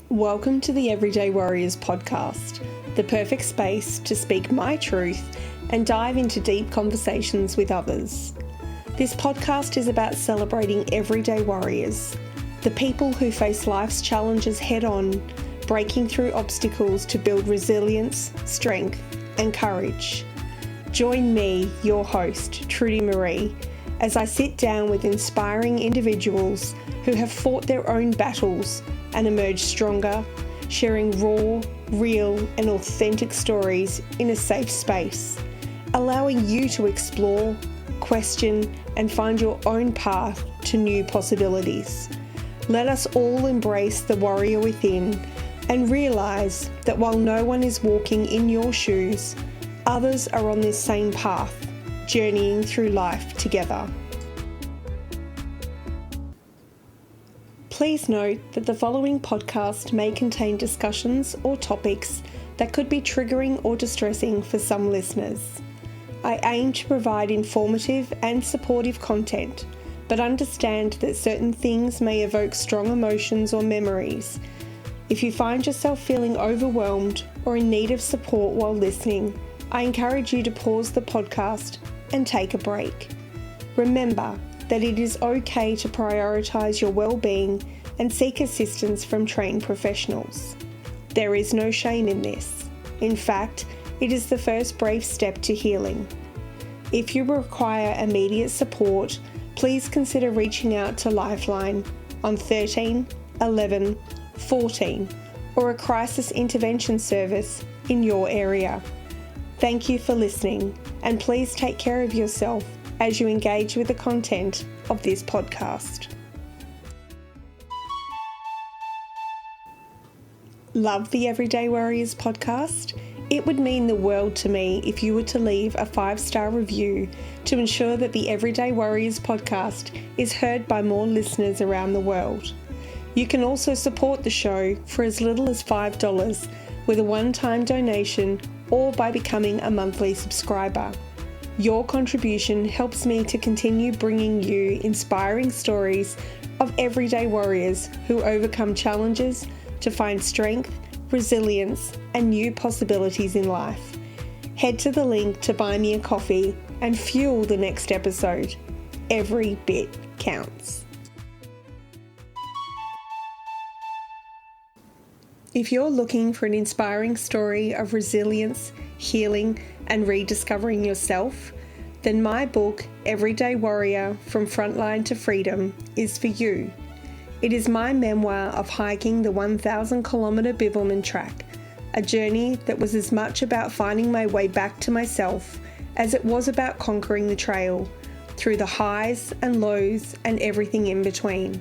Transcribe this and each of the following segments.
Welcome to the Everyday Warriors podcast, the perfect space to speak my truth and dive into deep conversations with others. This podcast is about celebrating everyday warriors, the people who face life's challenges head-on, breaking through obstacles to build resilience, strength, and courage. Join me, your host, Trudy Marie, as I sit down with inspiring individuals who have fought their own battles and emerged stronger, sharing raw, real, and authentic stories in a safe space, allowing you to explore, question, and find your own path to new possibilities. Let us all embrace the warrior within and realize that while no one is walking in your shoes, others are on this same path, journeying through life together. Please note that the following podcast may contain discussions or topics that could be triggering or distressing for some listeners. I aim to provide informative and supportive content, but understand that certain things may evoke strong emotions or memories. If you find yourself feeling overwhelmed or in need of support while listening, I encourage you to pause the podcast and take a break. Remember that it is okay to prioritize your well-being and seek assistance from trained professionals. There is no shame in this. In fact, it is the first brave step to healing. If you require immediate support, please consider reaching out to Lifeline on 13 11 14 or a crisis intervention service in your area. Thank you for listening, and please take care of yourself as you engage with the content of this podcast. Love the Everyday Warriors podcast? It would mean the world to me if you were to leave a 5-star review to ensure that the Everyday Warriors podcast is heard by more listeners around the world. You can also support the show for as little as $5 with a one-time donation or by becoming a monthly subscriber. Your contribution helps me to continue bringing you inspiring stories of everyday warriors who overcome challenges to find strength, resilience, and new possibilities in life. Head to the link to buy me a coffee and fuel the next episode. Every bit counts. If you're looking for an inspiring story of resilience, healing, and rediscovering yourself, then my book, Everyday Warrior From Frontline to Freedom, is for you. It is my memoir of hiking the 1,000-kilometre Bibbulmun Track, a journey that was as much about finding my way back to myself as it was about conquering the trail, through the highs and lows and everything in between.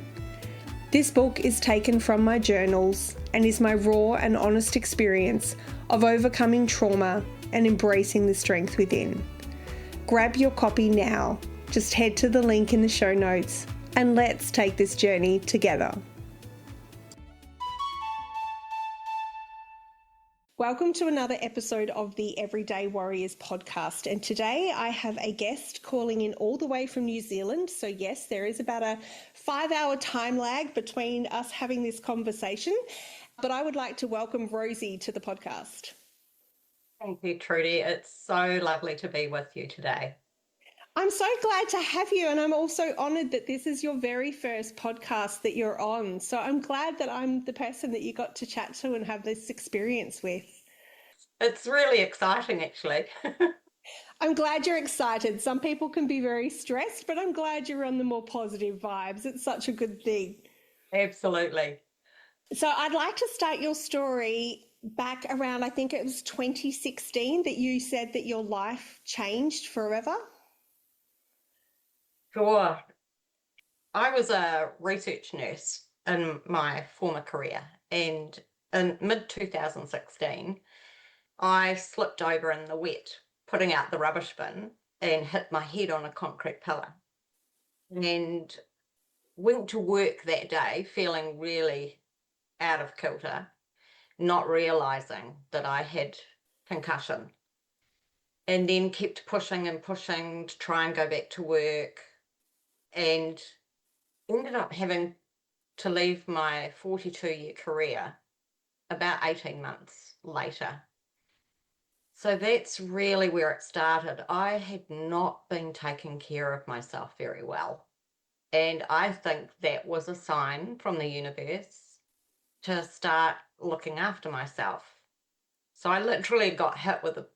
This book is taken from my journals and is my raw and honest experience of overcoming trauma and embracing the strength within. Grab your copy now. Just head to the link in the show notes and let's take this journey together. Welcome to another episode of the Everyday Warriors podcast. And today I have a guest calling in all the way from New Zealand. So yes, there is about a 5-hour time lag between us having this conversation. But I would like to welcome Rosie to the podcast. Thank you, Trudy. It's so lovely to be with you today. I'm so glad to have you, and I'm also honoured that this is your very first podcast that you're on. So I'm glad that I'm the person that you got to chat to and have this experience with. It's really exciting, actually. I'm glad you're excited. Some people can be very stressed, but I'm glad you're on the more positive vibes. It's such a good thing. Absolutely. So I'd like to start your story back around, I think it was 2016, that you said that your life changed forever. Sure. I was a research nurse in my former career, and in mid-2016, I slipped over in the wet, putting out the rubbish bin, and hit my head on a concrete pillar. And went to work that day feeling really out of kilter, not realising that I had concussion. And then kept pushing and pushing to try and go back to work, and ended up having to leave my 42-year career about 18 months later. So that's really where it started. I had not been taking care of myself very well. And I think that was a sign from the universe to start looking after myself. So I literally got hit with a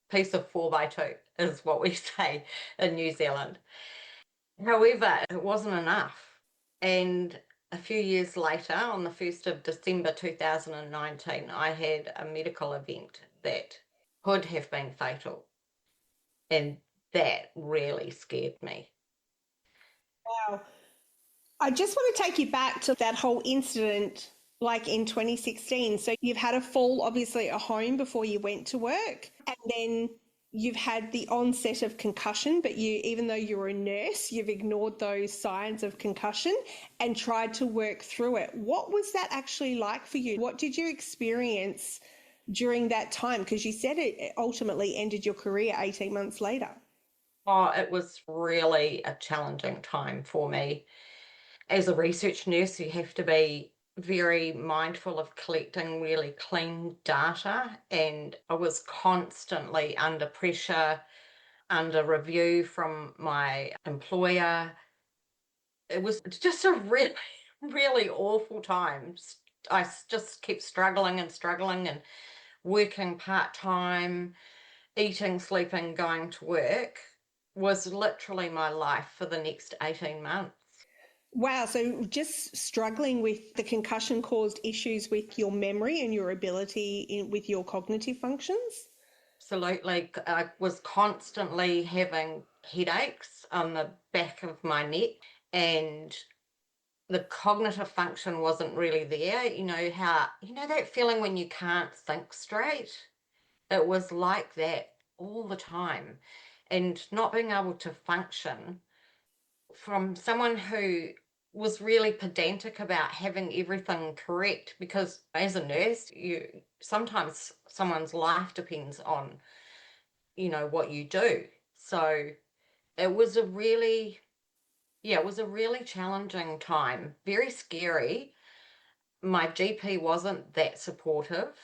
piece of 4x2, is what we say in New Zealand. However, it wasn't enough. And a few years later, on the 1st of December 2019, I had a medical event that could have been fatal. And that really scared me. Wow. I just want to take you back to that whole incident, like in 2016. So you've had a fall, obviously, at home before you went to work, and then you've had the onset of concussion, but you, even though you're a nurse, you've ignored those signs of concussion and tried to work through it. What was that actually like for you? What did you experience during that time? Because you said it ultimately ended your career 18 months later. Oh, it was really a challenging time for me. As a research nurse, you have to be very mindful of collecting really clean data, and I was constantly under pressure, under review from my employer. It was just a really, really awful time. Just kept struggling and struggling and working part-time, eating, sleeping, going to work was literally my life for the next 18 months. Wow, so just struggling with the concussion caused issues with your memory and your ability with your cognitive functions? Absolutely. I was constantly having headaches on the back of my neck, and the cognitive function wasn't really there. That feeling when you can't think straight? It was like that all the time. And not being able to function from someone who was really pedantic about having everything correct, because as a nurse, you sometimes someone's life depends on what you do. So it was a really yeah, it was a really challenging time, very scary. My GP wasn't that supportive.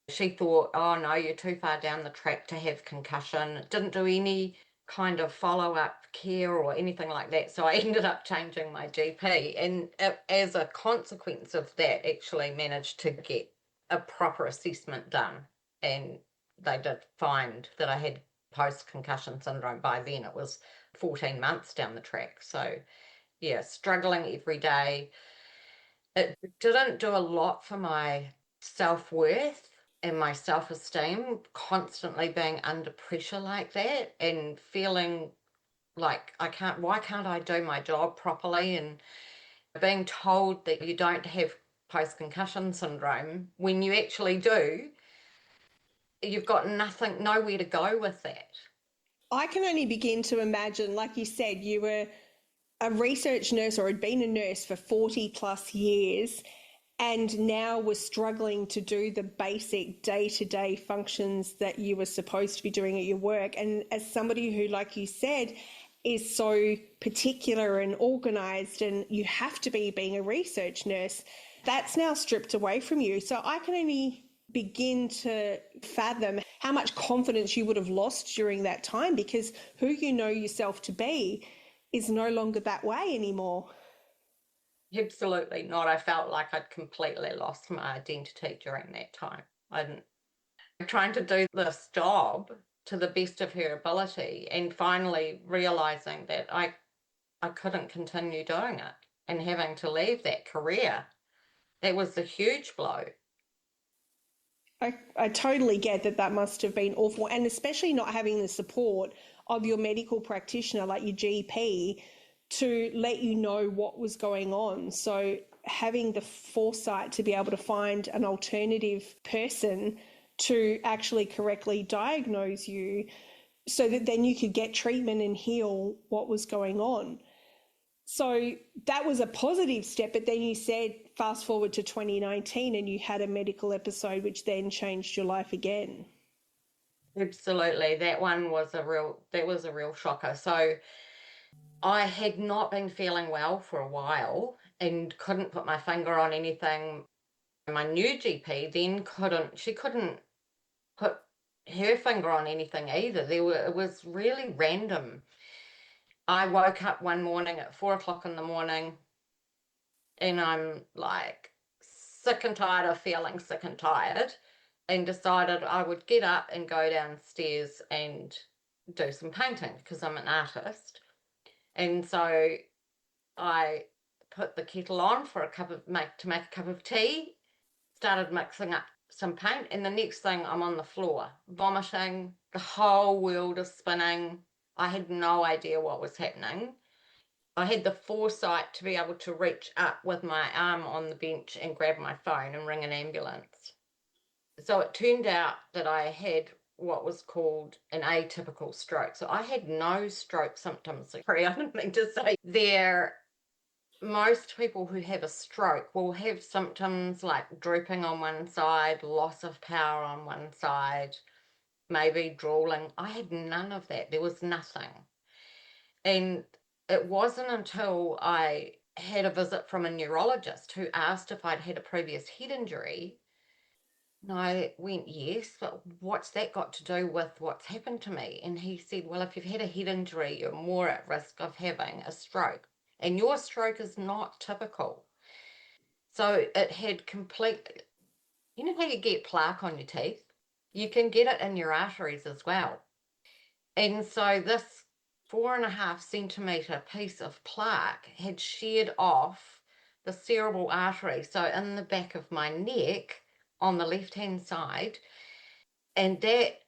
She thought, oh no, you're too far down the track to have concussion. Didn't do any kind of follow-up care or anything like that. So I ended up changing my GP, and as a consequence of that, actually managed to get a proper assessment done. And they did find that I had post-concussion syndrome. By then it was 14 months down the track. So yeah, struggling every day. It didn't do a lot for my self-worth and my self-esteem, constantly being under pressure like that and feeling like why can't I do my job properly, and being told that you don't have post-concussion syndrome when you actually do. You've got nowhere to go with that. I can only begin to imagine, like you said, you were a research nurse or had been a nurse for 40 plus years and now was struggling to do the basic day-to-day functions that you were supposed to be doing at your work. And as somebody who, like you said, is so particular and organized, and you have to be being a research nurse, that's now stripped away from you. So I can only begin to fathom how much confidence you would have lost during that time, because who you know yourself to be is no longer that way anymore. Absolutely not. I felt like I'd completely lost my identity during that time. I'm trying to do this job to the best of her ability, and finally realizing that I couldn't continue doing it and having to leave that career. That was a huge blow. I totally get that that must have been awful, and especially not having the support of your medical practitioner, like your GP, to let you know what was going on. So having the foresight to be able to find an alternative person to actually correctly diagnose you so that then you could get treatment and heal what was going on. So that was a positive step, but then you said fast forward to 2019 and you had a medical episode which then changed your life again. Absolutely. That was a real shocker. So I had not been feeling well for a while and couldn't put my finger on anything. My new GP then couldn't put her finger on anything either. It was really random. I woke up one morning at 4 o'clock in the morning and I'm like sick and tired of feeling sick and tired, and decided I would get up and go downstairs and do some painting because I'm an artist. And so I put the kettle on for to make a cup of tea, started mixing up some paint, and the next thing I'm on the floor, vomiting, the whole world is spinning. I had no idea what was happening. I had the foresight to be able to reach up with my arm on the bench and grab my phone and ring an ambulance. So it turned out that I had what was called an atypical stroke. So I had no stroke symptoms. Sorry, I didn't mean to say most people who have a stroke will have symptoms like drooping on one side, loss of power on one side, maybe drooling. I had none of that. There was nothing. And it wasn't until I had a visit from a neurologist who asked if I'd had a previous head injury. And I went, yes, but what's that got to do with what's happened to me? And he said, well, if you've had a head injury, you're more at risk of having a stroke. And your stroke is not typical. So it had complete, you know how you get plaque on your teeth? You can get it in your arteries as well. And so this 4.5 centimetre piece of plaque had sheared off the cerebral artery, so in the back of my neck on the left-hand side, and that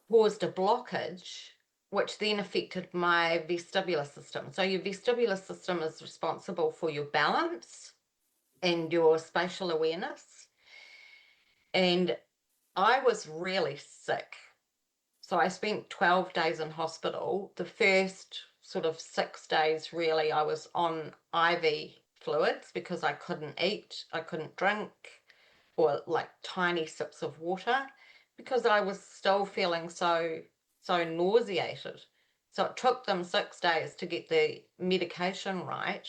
caused a blockage, which then affected my vestibular system. So your vestibular system is responsible for your balance and your spatial awareness. And I was really sick. So I spent 12 days in hospital. The first sort of 6 days, really, I was on IV fluids because I couldn't eat, I couldn't drink, or like tiny sips of water, because I was still feeling so nauseated. So it took them 6 days to get the medication right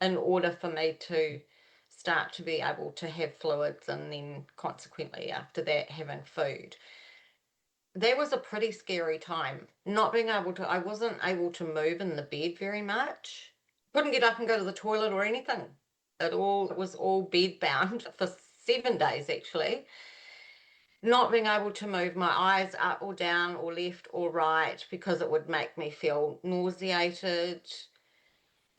in order for me to start to be able to have fluids, and then consequently after that having food. That was a pretty scary time. Not being able to, I wasn't able to move in the bed very much. Couldn't get up and go to the toilet or anything. It was all bed bound for 7 days actually. Not being able to move my eyes up or down or left or right because it would make me feel nauseated,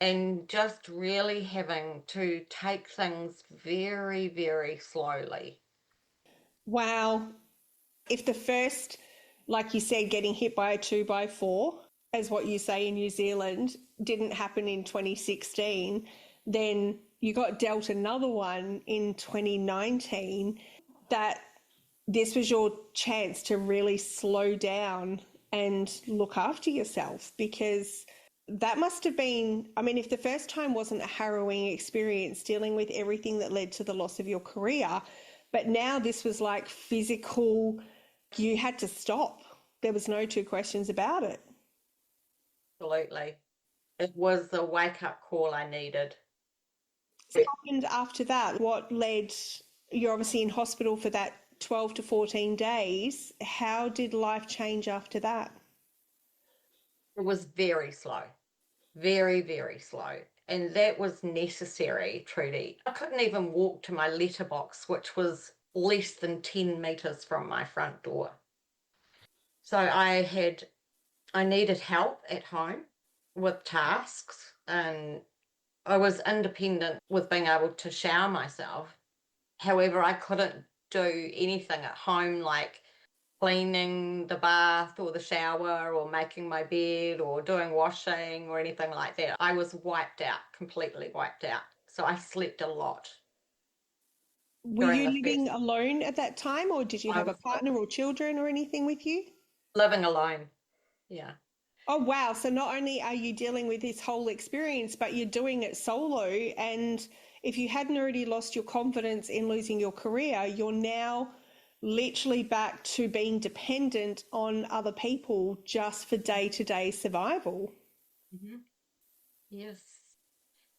and just really having to take things very, very slowly. Wow. If the first, like you said, getting hit by a 2x4, as what you say in New Zealand, didn't happen in 2016, then you got dealt another one in 2019, that this was your chance to really slow down and look after yourself, because that must have been, I mean, if the first time wasn't a harrowing experience dealing with everything that led to the loss of your career, but now this was like physical, you had to stop. There was no two questions about it. Absolutely. It was the wake-up call I needed. What happened after that? What led, you're obviously in hospital for that 12 to 14 days. How did life change after that? It was very slow, very, very slow. And that was necessary, Trudy. I couldn't even walk to my letterbox, which was less than 10 metres from my front door. So I needed help at home with tasks, and I was independent with being able to shower myself. However, I couldn't do anything at home like cleaning the bath or the shower or making my bed or doing washing or anything like that. I was wiped out, completely wiped out. So I slept a lot Were during you the living first. alone at that time, or did you I have a was partner or children or anything with you? living alone. Yeah. Oh, wow. So not only are you dealing with this whole experience, but you're doing it solo. And if you hadn't already lost your confidence in losing your career, you're now literally back to being dependent on other people just for day-to-day survival. Hmm. Yes.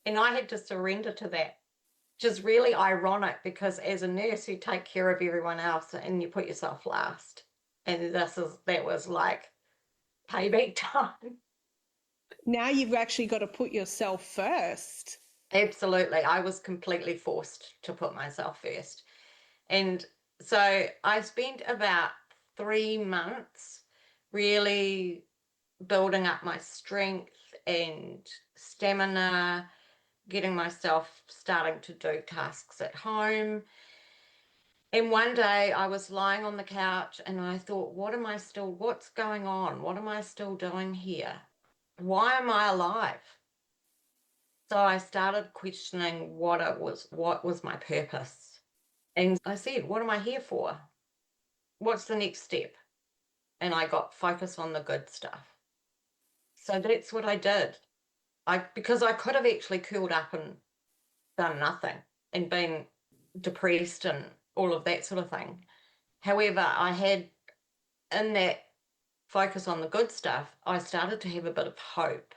And I had to surrender to that. which is really ironic because as a nurse, you take care of everyone else and you put yourself last. And that was like payback time. Now you've actually got to put yourself first. Absolutely. I was completely forced to put myself first. And so I spent about 3 months really building up my strength and stamina, getting myself starting to do tasks at home. And one day I was lying on the couch and I thought, what's going on? What am I still doing here? Why am I alive? So I started questioning what was my purpose. And I said, what am I here for? What's the next step? And I got focused on the good stuff. So that's what I did. Because I could have actually curled up and done nothing and been depressed and all of that sort of thing. However, I had in that focus on the good stuff, I started to have a bit of hope.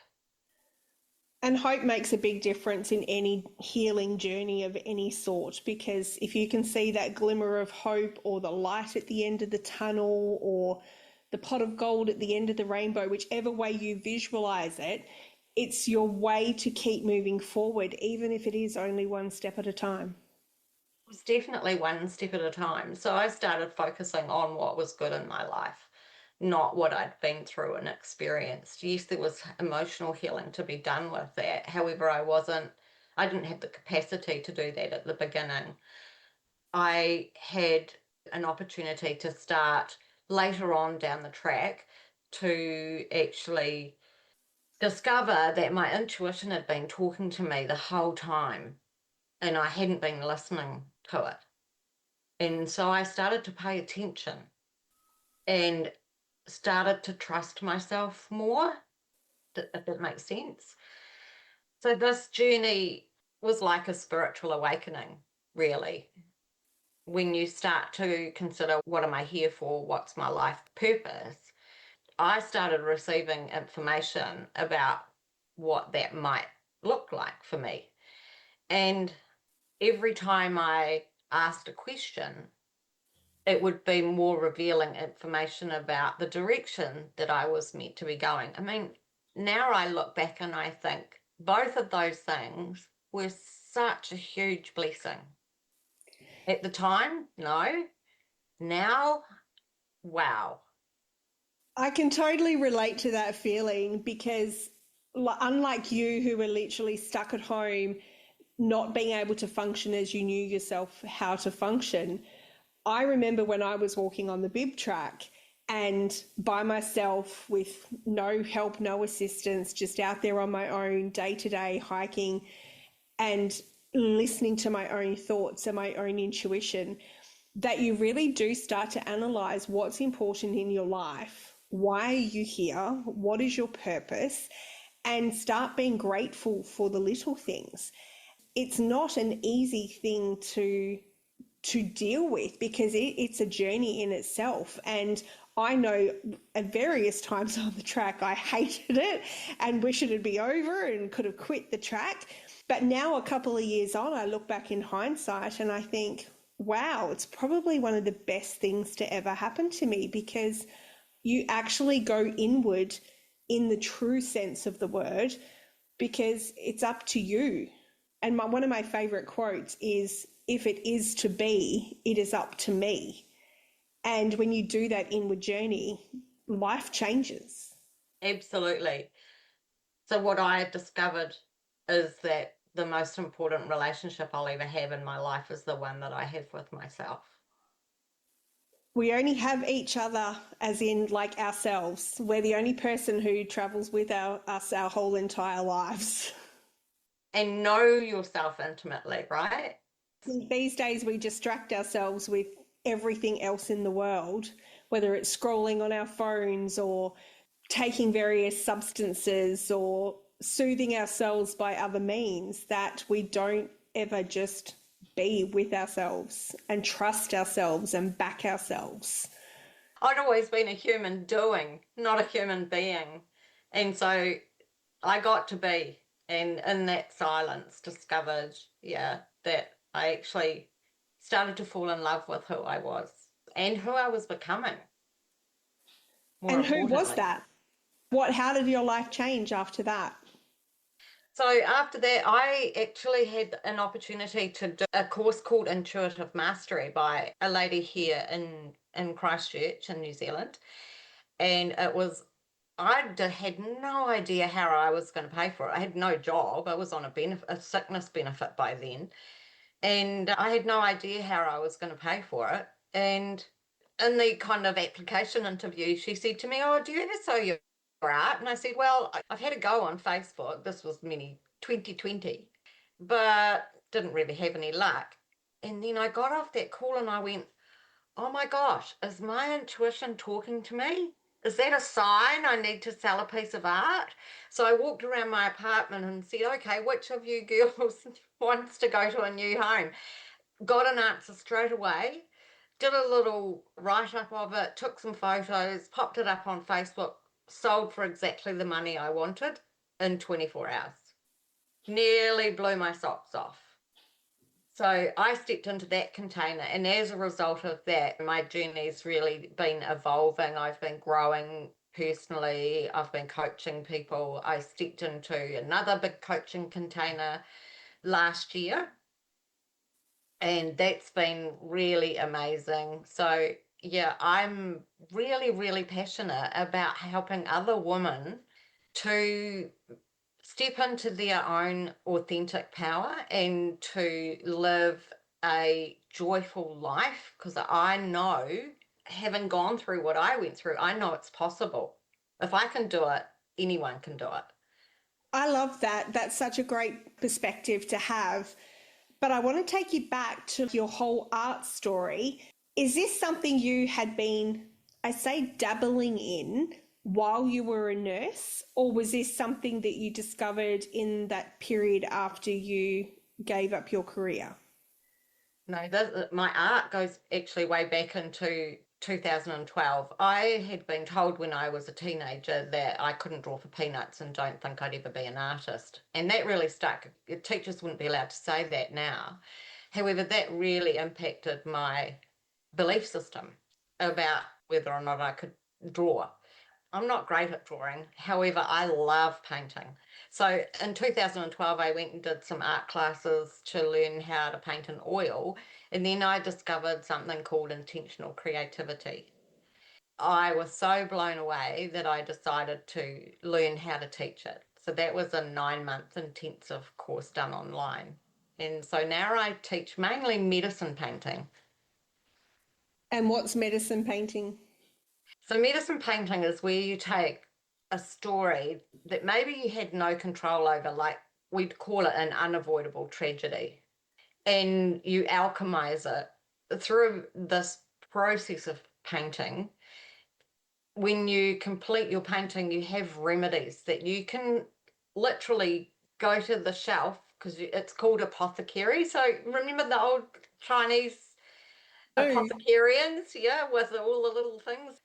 And hope makes a big difference in any healing journey of any sort, because if you can see that glimmer of hope or the light at the end of the tunnel or the pot of gold at the end of the rainbow, whichever way you visualize it, it's your way to keep moving forward, even if it is only one step at a time. It was definitely one step at a time. So I started focusing on what was good in my life, not what I'd been through and experienced. Yes, there was emotional healing to be done with that. However, I didn't have the capacity to do that at the beginning. I had an opportunity to start later on down the track to actually discover that my intuition had been talking to me the whole time and I hadn't been listening to it. And so I started to pay attention and started to trust myself more, if that makes sense. So this journey was like a spiritual awakening, really. When you start to consider what am I here for, what's my life purpose, I started receiving information about what that might look like for me. And every time I asked a question, it would be more revealing information about the direction that I was meant to be going. I mean, now I look back and I think both of those things were such a huge blessing. At the time, no. Now, wow. I can totally relate to that feeling because, unlike you, who were literally stuck at home, not being able to function as you knew yourself how to function, I remember when I was walking on the bib track and by myself with no help, no assistance, just out there on my own, day to day hiking and listening to my own thoughts and my own intuition, that you really do start to analyze what's important in your life. Why are you here? What is your purpose? And start being grateful for the little things. It's not an easy thing to deal with because it's a journey in itself. And I know at various times on the track I hated it and wish it would be over and could have quit the track. But now, a couple of years on, I look back in hindsight and I think, wow, it's probably one of the best things to ever happen to me, because you actually go inward in the true sense of the word, because it's up to you. And one of my favorite quotes is, if it is to be, it is up to me. And when you do that inward journey, life changes. Absolutely. So what I discovered is that the most important relationship I'll ever have in my life is the one that I have with myself. We only have each other, as in like ourselves. We're the only person who travels with us our whole entire lives. And know yourself intimately, right? These days we distract ourselves with everything else in the world, whether it's scrolling on our phones or taking various substances or soothing ourselves by other means, that we don't ever just be with ourselves and trust ourselves and back ourselves. I'd always been a human doing, not a human being. And so I got to be, and in that silence discovered, yeah, that I actually started to fall in love with who I was and who I was becoming, more And who was importantly. that? How did your life change after that? So after that, I actually had an opportunity to do a course called Intuitive Mastery by a lady here in Christchurch in New Zealand. And it was, had no idea how I was going to pay for it. I had no job. I was on a sickness benefit by then. And I had no idea how I was going to pay for it. And in the kind of application interview, she said to me, "Oh, do you ever sew your art?" And I said, "Well, I've had a go on Facebook. This was 2020, but didn't really have any luck." And then I got off that call and I went, "Oh my gosh, is my intuition talking to me? Is that a sign I need to sell a piece of art?" So I walked around my apartment and said, "Okay, which of you girls wants to go to a new home?" Got an answer straight away, did a little write-up of it, took some photos, popped it up on Facebook, sold for exactly the money I wanted in 24 hours. Nearly blew my socks off. So I stepped into that container, and as a result of that, my journey's really been evolving. I've been growing personally. I've been coaching people. I stepped into another big coaching container last year, and that's been really amazing. So yeah, I'm really, really passionate about helping other women to step into their own authentic power and to live a joyful life, because I know, having gone through what I went through, I know it's possible. If I can do it, anyone can do it. I love that. That's such a great perspective to have. But I want to take you back to your whole art story. Is this something you had been, I say, dabbling in while you were a nurse, or was this something that you discovered in that period after you gave up your career? No, my art goes actually way back into 2012. I had been told when I was a teenager that I couldn't draw for peanuts and don't think I'd ever be an artist. And that really stuck. Teachers wouldn't be allowed to say that now. However, that really impacted my belief system about whether or not I could draw. I'm not great at drawing. However, I love painting. So in 2012, I went and did some art classes to learn how to paint in oil. And then I discovered something called intentional creativity. I was so blown away that I decided to learn how to teach it. So that was a 9-month intensive course done online. And so now I teach mainly medicine painting. And what's medicine painting? So medicine painting is where you take a story that maybe you had no control over, like we'd call it an unavoidable tragedy, and you alchemize it through this process of painting. When you complete your painting, you have remedies that you can literally go to the shelf, because it's called apothecary. So remember the old Chinese Oh, apothecarians, yeah, with all the little things?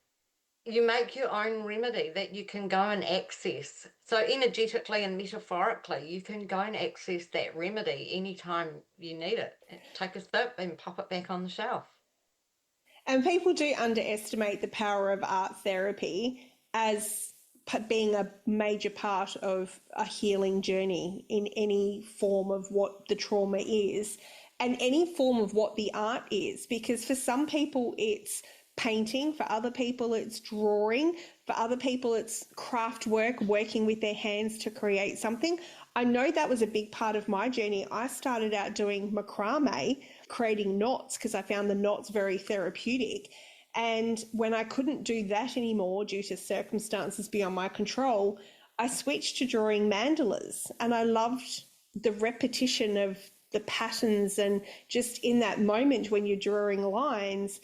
You make your own remedy that you can go and access. So energetically and metaphorically, you can go and access that remedy anytime you need it. Take a sip and pop it back on the shelf. and people do underestimate the power of art therapy as being a major part of a healing journey in any form of what the trauma is and any form of what the art is. Because for some people, it's painting, for other people, it's drawing, for other people, it's craft work, working with their hands to create something. I know that was a big part of my journey. I started out doing macrame, creating knots, because I found the knots very therapeutic. And when I couldn't do that anymore due to circumstances beyond my control, I switched to drawing mandalas. And I loved the repetition of the patterns. And just in that moment when you're drawing lines,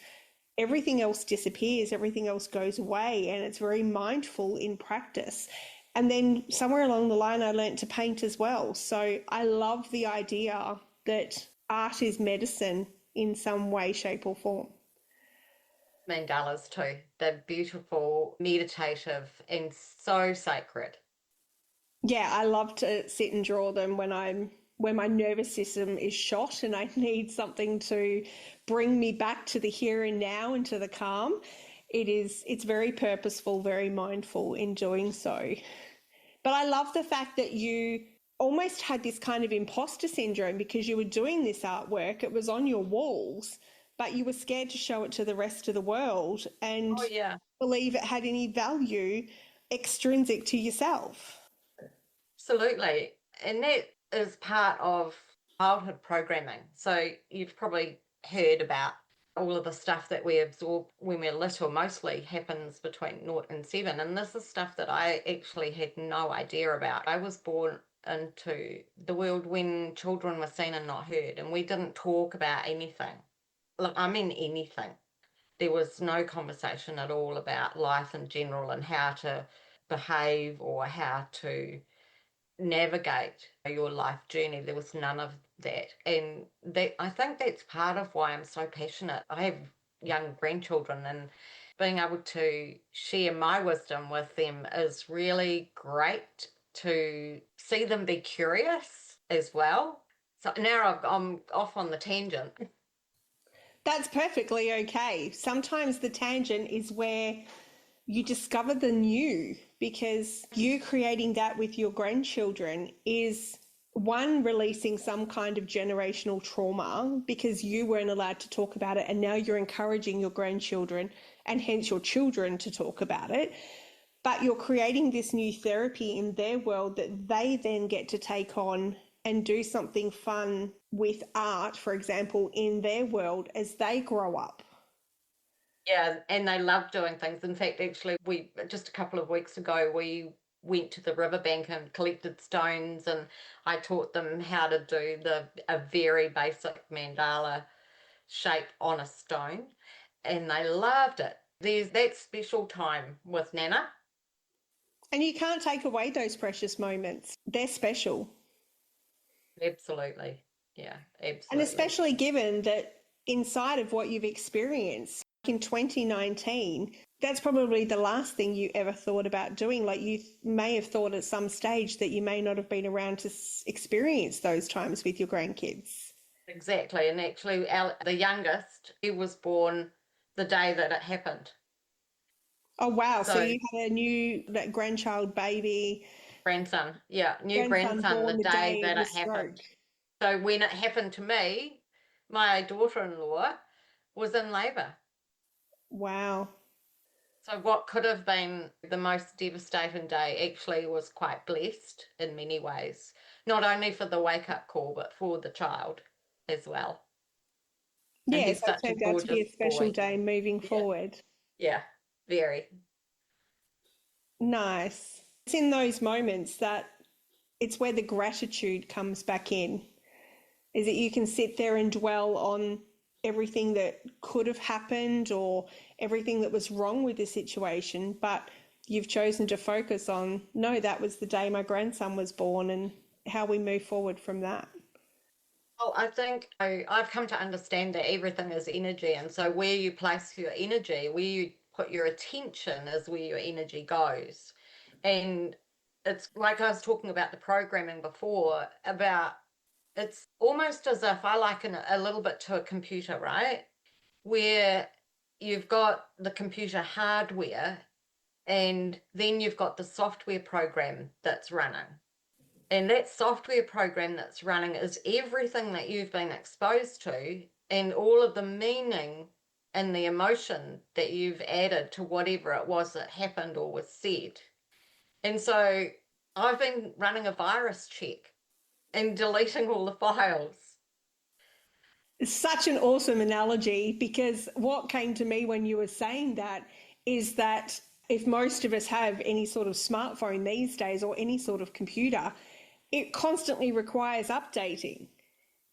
everything else disappears, everything else goes away. And it's very mindful in practice. And then somewhere along the line, I learned to paint as well. So I love the idea that art is medicine in some way, shape, or form. Mandalas too. They're beautiful, meditative, and so sacred. Yeah, I love to sit and draw them when I'm when my nervous system is shot and I need something to bring me back to the here and now and to the calm, it's very purposeful, very mindful in doing so. But I love the fact that you almost had this kind of imposter syndrome because you were doing this artwork. It was on your walls, but you were scared to show it to the rest of the world and Oh, yeah. believe it had any value extrinsic to yourself. Absolutely. And that is part of childhood programming. So you've probably heard about all of the stuff that we absorb when we're little mostly happens between 0 and 7. And this is stuff that I actually had no idea about. I was born into the world when children were seen and not heard, and we didn't talk about anything. Look, I mean anything. There was no conversation at all about life in general and how to behave or how to navigate your life journey. There was none of that. And that, I think that's part of why I'm so passionate. I have young grandchildren, and being able to share my wisdom with them is really great, to see them be curious as well. So now I'm off on the tangent. That's perfectly okay. Sometimes the tangent is where you discover the new, because you creating that with your grandchildren is one, releasing some kind of generational trauma because you weren't allowed to talk about it, and now you're encouraging your grandchildren and hence your children to talk about it. But you're creating this new therapy in their world that they then get to take on and do something fun with art, for example, in their world as they grow up. Yeah, and they love doing things. In fact, actually, we just a couple of weeks ago, we went to the riverbank and collected stones, and I taught them how to do a very basic mandala shape on a stone, and they loved it. There's that special time with Nana. And you can't take away those precious moments. They're special. Absolutely. Yeah, And absolutely. especially given that inside of what you've experienced in 2019, that's probably the last thing you ever thought about doing. Like, you may have thought at some stage that you may not have been around to experience those times with your grandkids. Exactly. And actually, the youngest, he was born the day that it happened. Oh, wow. So So you had a new grandchild baby, grandson, yeah, new grandson grandson born the the day day of that your it happened. stroke. So when it happened to me, my daughter-in-law was in labour. Wow. So what could have been the most devastating day actually was quite blessed in many ways, not only for the wake-up call, but for the child as well. And Yeah, he's so it such a turned out to be gorgeous a special boy. day moving Yeah, forward. yeah, very. Nice. It's in those moments that it's where the gratitude comes back in, is that you can sit there and dwell on everything that could have happened or everything that was wrong with the situation, but you've chosen to focus on, no, that was the day my grandson was born, and how we move forward from that. Well, I think I've come to understand that everything is energy. And so where you place your energy, where you put your attention is where your energy goes. And it's like I was talking about the programming before, about it's almost as if I liken it a little bit to a computer, right? Where you've got the computer hardware and then you've got the software program that's running. And that software program that's running is everything that you've been exposed to and all of the meaning and the emotion that you've added to whatever it was that happened or was said. And so I've been running a virus check and deleting all the files. It's such an awesome analogy, because what came to me when you were saying that is that if most of us have any sort of smartphone these days or any sort of computer, it constantly requires updating.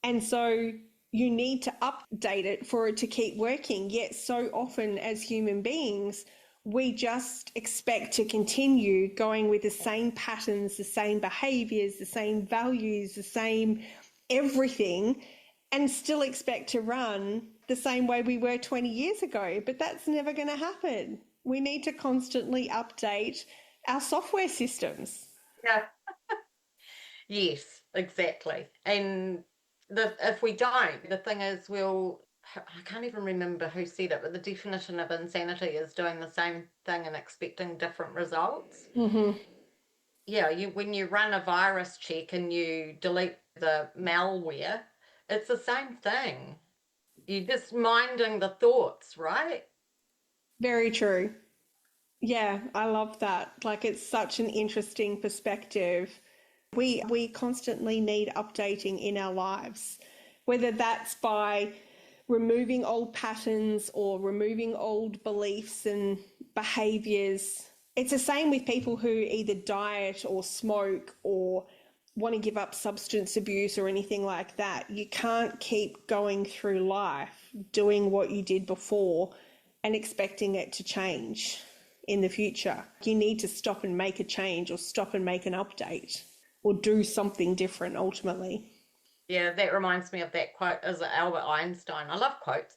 And so you need to update it for it to keep working. Yet so often as human beings, we just expect to continue going with the same patterns, the same behaviors, the same values, the same everything, and still expect to run the same way we were 20 years ago. But that's never going to happen. We need to constantly update our software systems. Yeah. Yes, exactly. And if we don't, the thing is, I can't even remember who said it, but the definition of insanity is doing the same thing and expecting different results. Mm-hmm. Yeah, when you run a virus check and you delete the malware, it's the same thing. You're just minding the thoughts, right? Very true. Yeah, I love that. Like, it's such an interesting perspective. We constantly need updating in our lives, whether that's by removing old patterns or removing old beliefs and behaviors. It's the same with people who either diet or smoke or want to give up substance abuse or anything like that. You can't keep going through life doing what you did before and expecting it to change in the future. You need to stop and make a change or stop and make an update or do something different ultimately. Yeah, that reminds me of that quote as Albert Einstein. I love quotes.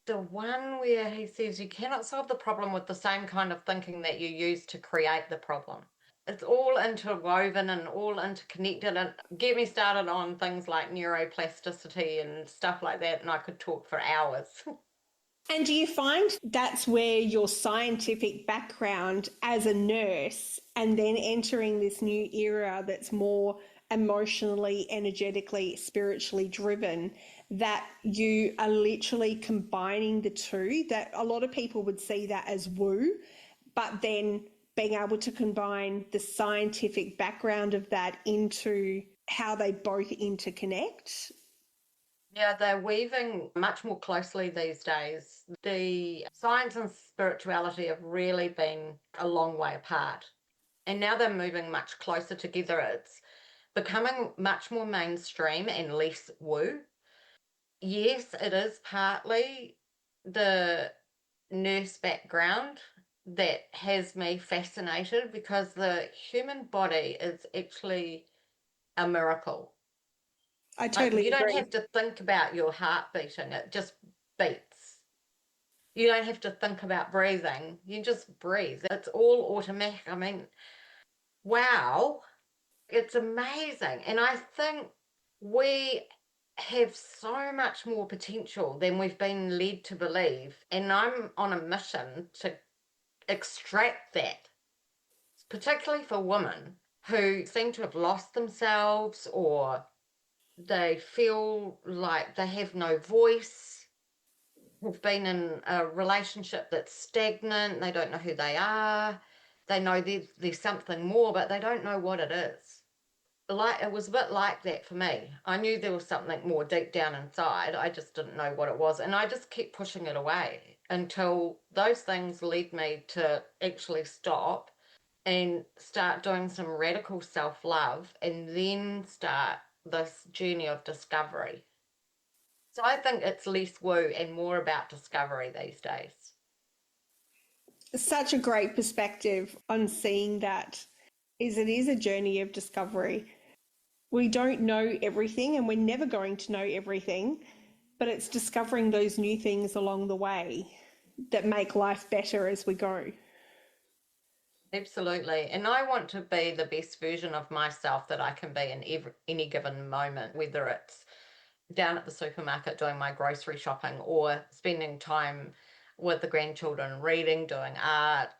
The one where he says you cannot solve the problem with the same kind of thinking that you use to create the problem. It's all interwoven and all interconnected. And get me started on things like neuroplasticity and stuff like that, and I could talk for hours. And do you find that's where your scientific background as a nurse and then entering this new era that's more emotionally, energetically, spiritually driven, that you are literally combining the two? That a lot of people would see that as woo, but then being able to combine the scientific background of that into how they both interconnect? Yeah, they're weaving much more closely these days. The science and spirituality have really been a long way apart. And now they're moving much closer together. It's becoming much more mainstream and less woo. Yes, it is partly the nurse background that has me fascinated because the human body is actually a miracle. I Like, totally you don't agree. have to think about your heart beating, it just beats. You don't have to think about breathing, you just breathe. It's all automatic. I mean, wow, it's amazing. And I think we have so much more potential than we've been led to believe. And I'm on a mission to extract that, particularly for women who seem to have lost themselves or they feel like they have no voice, have been in a relationship that's stagnant, they don't know who they are, they know there's something more, but they don't know what it is. Like, it was a bit like that for me. I knew there was something more deep down inside. I just didn't know what it was. And I just kept pushing it away until those things led me to actually stop and start doing some radical self love and then start this journey of discovery. So I think it's less woo and more about discovery these days. Such a great perspective on seeing that is it is a journey of discovery. We don't know everything and we're never going to know everything, but it's discovering those new things along the way that make life better as we go. Absolutely. And I want to be the best version of myself that I can be in any given moment, whether it's down at the supermarket doing my grocery shopping or spending time with the grandchildren, reading, doing art,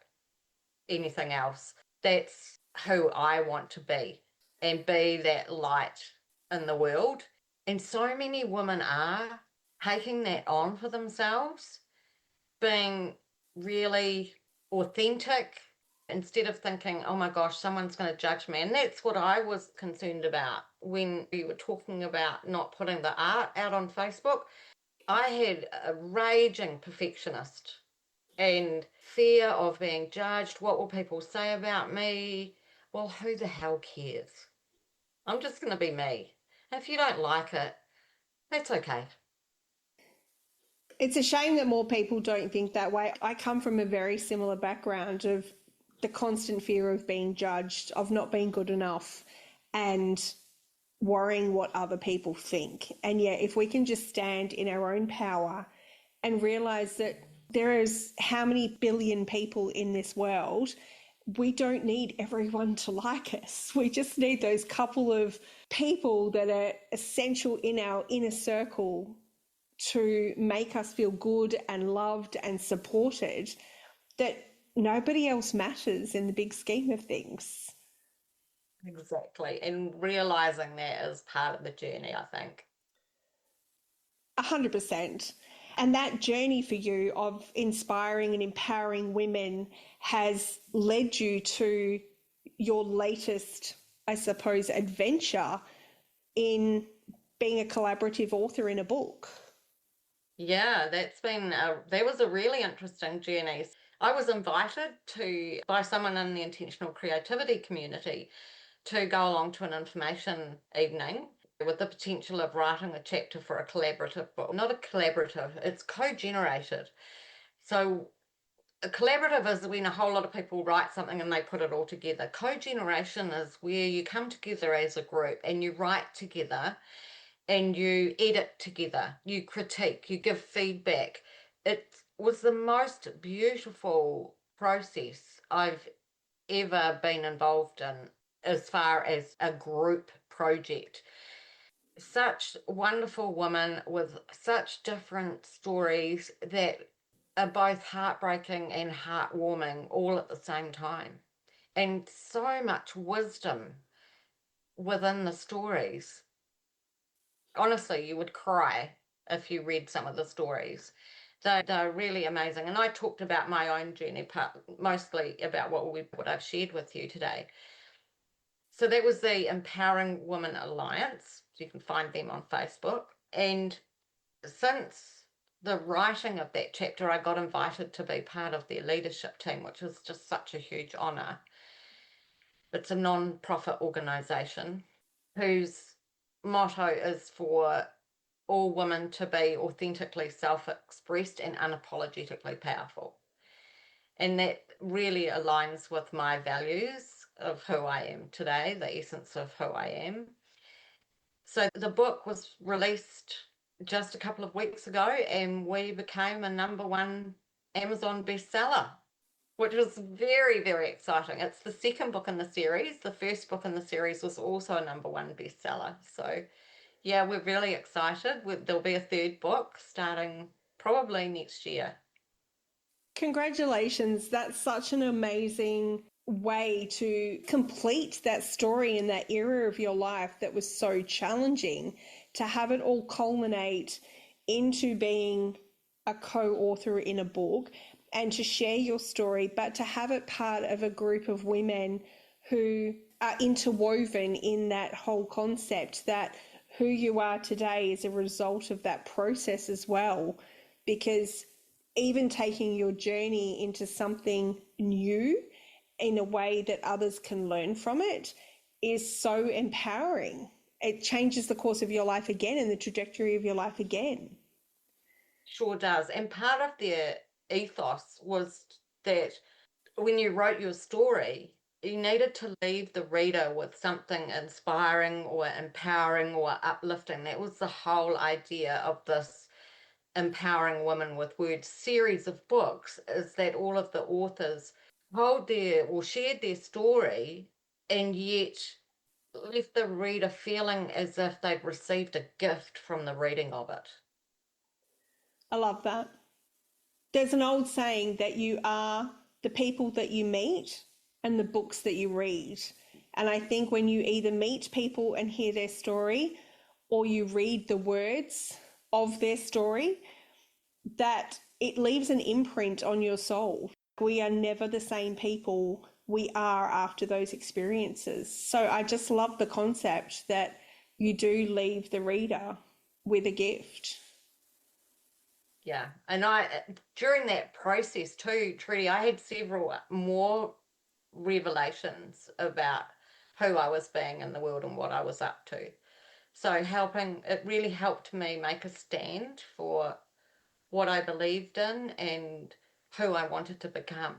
anything else. That's who I want to be and be that light in the world. And so many women are taking that on for themselves, being really authentic instead of thinking, oh my gosh, someone's going to judge me. And that's what I was concerned about when you were talking about not putting the art out on Facebook. I had a raging perfectionist and fear of being judged. What will people say about me? Well, who the hell cares? I'm just going to be me. And if you don't like it, that's okay. It's a shame that more people don't think that way. I come from a very similar background of the constant fear of being judged, of not being good enough, and worrying what other people think. And yet, if we can just stand in our own power and realize that there is how many billion people in this world, we don't need everyone to like us. We just need those couple of people that are essential in our inner circle to make us feel good and loved and supported, that nobody else matters in the big scheme of things. Exactly. And realizing that is part of the journey, I think. 100%. And that journey for you of inspiring and empowering women has led you to your latest, I suppose, adventure in being a collaborative author in a book. Yeah, that was a really interesting journey. I was invited by someone in the intentional creativity community to go along to an information evening with the potential of writing a chapter for a collaborative book. Not a collaborative, it's co-generated. So a collaborative is when a whole lot of people write something and they put it all together. Co-generation is where you come together as a group and you write together and you edit together, you critique, you give feedback. It was the most beautiful process I've ever been involved in as far as a group project. Such wonderful women with such different stories that are both heartbreaking and heartwarming all at the same time. And so much wisdom within the stories. Honestly, you would cry if you read some of the stories. They're really amazing. And I talked about my own journey, mostly about what I've shared with you today. So that was the Empowering Women Alliance. You can find them on Facebook. And since the writing of that chapter, I got invited to be part of their leadership team, which is just such a huge honor. It's a non-profit organization whose motto is for all women to be authentically self-expressed and unapologetically powerful. And that really aligns with my values of who I am today, the essence of who I am. So the book was released just a couple of weeks ago and we became a #1 Amazon bestseller, which was very, very exciting. It's the second book in the series. The first book in the series was also a #1 bestseller. So yeah, we're really excited. There'll be a third book starting probably next year. Congratulations. That's such an amazing way to complete that story in that era of your life that was so challenging, to have it all culminate into being a co-author in a book and to share your story, but to have it part of a group of women who are interwoven in that whole concept, that who you are today is a result of that process as well. Because even taking your journey into something new in a way that others can learn from it is so empowering. It changes the course of your life again and the trajectory of your life again. Sure does. And part of their ethos was that when you wrote your story, you needed to leave the reader with something inspiring or empowering or uplifting. That was the whole idea of this Empowering Women with Words series of books, is that all of the authors shared their story and yet left the reader feeling as if they'd received a gift from the reading of it. I love that. There's an old saying that you are the people that you meet and the books that you read. And I think when you either meet people and hear their story or you read the words of their story, that it leaves an imprint on your soul. We are never the same people we are after those experiences. So I just love the concept that you do leave the reader with a gift. Yeah. And during that process too, Trudy, I had several more revelations about who I was being in the world and what I was up to. So it really helped me make a stand for what I believed in and who I wanted to become.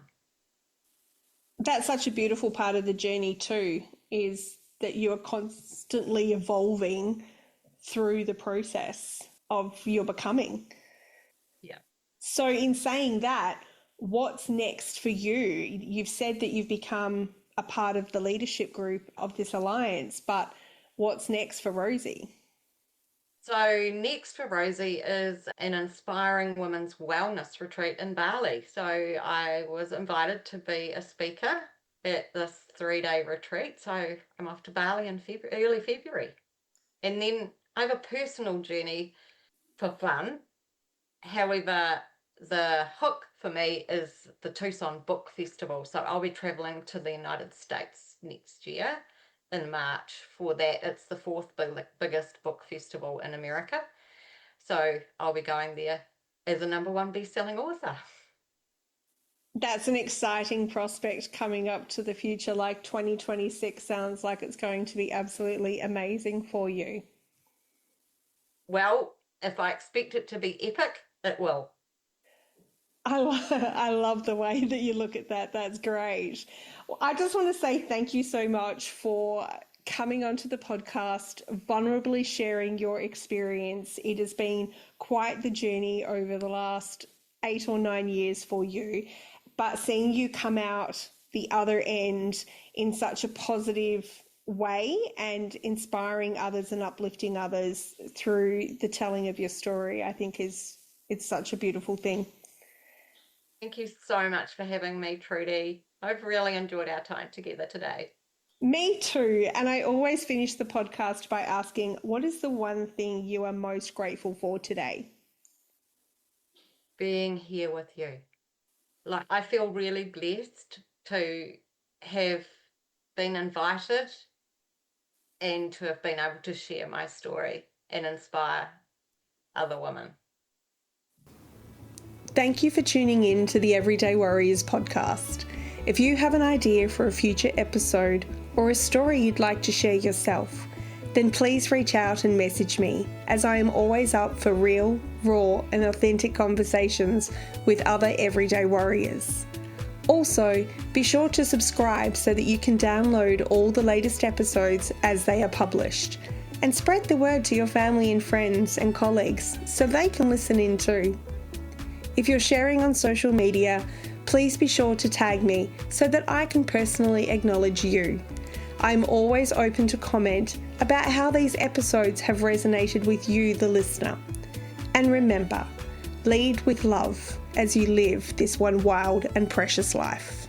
That's such a beautiful part of the journey too, is that you are constantly evolving through the process of your becoming. Yeah. So in saying that, What's next for you? You've said that you've become a part of the leadership group of this alliance, but what's next for Rosie? So next for Rosie is an inspiring women's wellness retreat in Bali. So I was invited to be a speaker at this 3-day retreat. So I'm off to Bali in early February. And then I have a personal journey for fun. However, the hook for me is the Tucson Book Festival. So I'll be traveling to the United States next year in March for that. It's the fourth biggest book festival in America. So I'll be going there as a #1 best-selling author. That's an exciting prospect coming up to the future. Like 2026 sounds like it's going to be absolutely amazing for you. Well, if I expect it to be epic, it will. I love the way that you look at that. That's great. Well, I just want to say thank you so much for coming onto the podcast, vulnerably sharing your experience. It has been quite the journey over the last 8 or 9 years for you, but seeing you come out the other end in such a positive way and inspiring others and uplifting others through the telling of your story, I think it's such a beautiful thing. Thank you so much for having me, Trudy. I've really enjoyed our time together today. Me too. And I always finish the podcast by asking, what is the one thing you are most grateful for today? Being here with you. Like, I feel really blessed to have been invited and to have been able to share my story and inspire other women. Thank you for tuning in to the Everyday Warriors podcast. If you have an idea for a future episode or a story you'd like to share yourself, then please reach out and message me, as I am always up for real, raw, and authentic conversations with other everyday warriors. Also, be sure to subscribe so that you can download all the latest episodes as they are published, and spread the word to your family and friends and colleagues so they can listen in too. If you're sharing on social media, please be sure to tag me so that I can personally acknowledge you. I'm always open to comment about how these episodes have resonated with you, the listener. And remember, lead with love as you live this one wild and precious life.